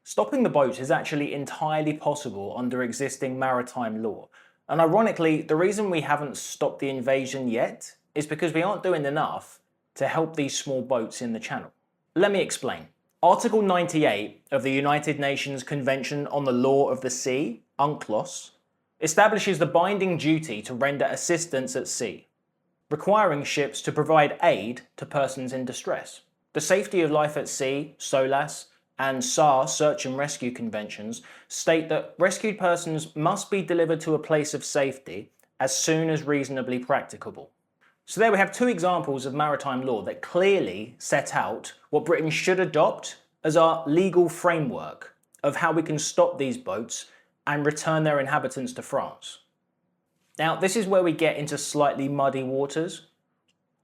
Stopping the boats is actually entirely possible under existing maritime law. And ironically, the reason we haven't stopped the invasion yet is because we aren't doing enough to help these small boats in the channel. Let me explain. Article 98 of the United Nations Convention on the Law of the Sea, UNCLOS, establishes the binding duty to render assistance at sea, requiring ships to provide aid to persons in distress. The Safety of Life at Sea, SOLAS, and SAR Search and Rescue Conventions state that rescued persons must be delivered to a place of safety as soon as reasonably practicable. So there we have two examples of maritime law that clearly set out what Britain should adopt as our legal framework of how we can stop these boats and return their inhabitants to France. Now, this is where we get into slightly muddy waters.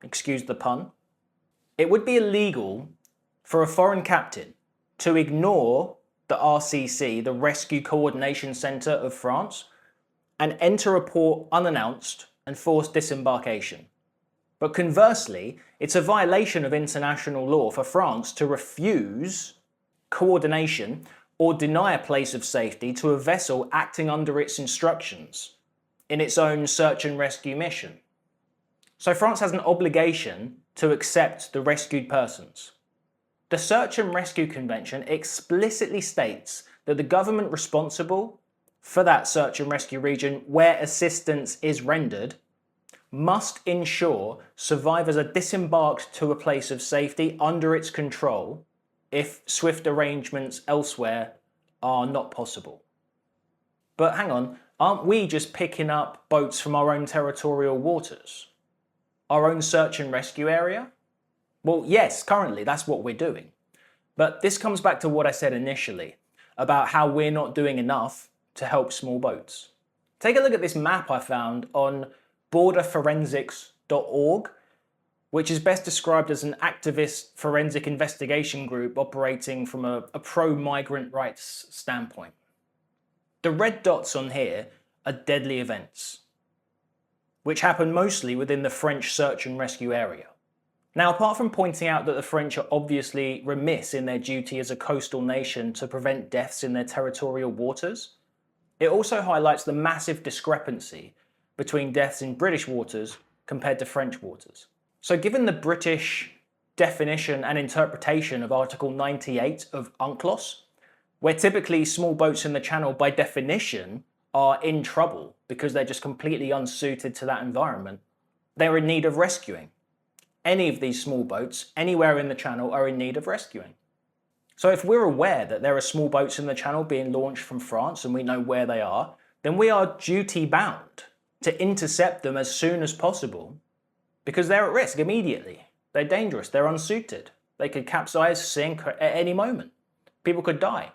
Excuse the pun. It would be illegal for a foreign captain to ignore the RCC, the Rescue Coordination Centre of France, and enter a port unannounced and force disembarkation. But conversely, it's a violation of international law for France to refuse coordination or deny a place of safety to a vessel acting under its instructions in its own search and rescue mission. So France has an obligation to accept the rescued persons. The Search and Rescue Convention explicitly states that the government responsible for that search and rescue region where assistance is rendered must ensure survivors are disembarked to a place of safety under its control if swift arrangements elsewhere are not possible. But hang on, aren't we just picking up boats from our own territorial waters? Our own search and rescue area? Well, yes, currently that's what we're doing. But this comes back to what I said initially about how we're not doing enough to help small boats. Take a look at this map I found on borderforensics.org, which is best described as an activist forensic investigation group operating from a pro-migrant rights standpoint. The red dots on here are deadly events, which happen mostly within the French search and rescue area. Now, apart from pointing out that the French are obviously remiss in their duty as a coastal nation to prevent deaths in their territorial waters, it also highlights the massive discrepancy between deaths in British waters compared to French waters. So given the British definition and interpretation of Article 98 of UNCLOS, where typically small boats in the channel by definition are in trouble because they're just completely unsuited to that environment, they're in need of rescuing. Any of these small boats, anywhere in the channel, are in need of rescuing. So if we're aware that there are small boats in the channel being launched from France and we know where they are, then we are duty bound to intercept them as soon as possible because they're at risk immediately. They're dangerous, they're unsuited. They could capsize, sink at any moment. People could die.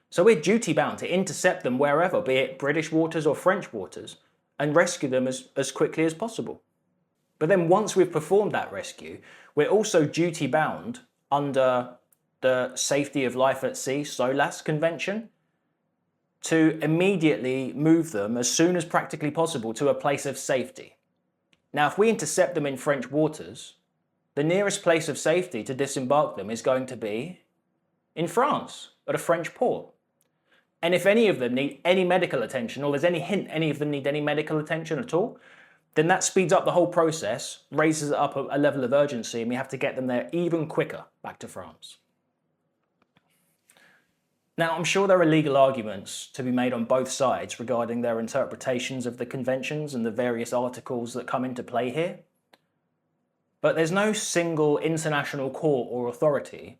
So we're duty bound to intercept them wherever, be it British waters or French waters, and rescue them as quickly as possible. But then once we've performed that rescue, we're also duty bound under the Safety of Life at Sea, SOLAS Convention, to immediately move them as soon as practically possible to a place of safety. Now, if we intercept them in French waters, the nearest place of safety to disembark them is going to be in France, at a French port. And if any of them need any medical attention, or there's any hint any of them need any medical attention at all, then that speeds up the whole process, raises it up a level of urgency, and we have to get them there even quicker back to France. Now, I'm sure there are legal arguments to be made on both sides regarding their interpretations of the conventions and the various articles that come into play here. But there's no single international court or authority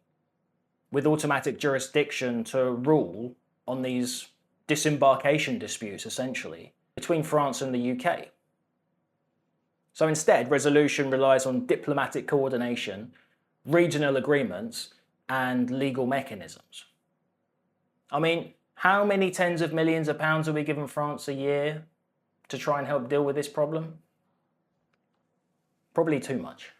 with automatic jurisdiction to rule on these disembarkation disputes, essentially, between France and the UK. So instead, resolution relies on diplomatic coordination, regional agreements, and legal mechanisms. I mean, how many tens of millions of pounds are we giving France a year to try and help deal with this problem? Probably too much.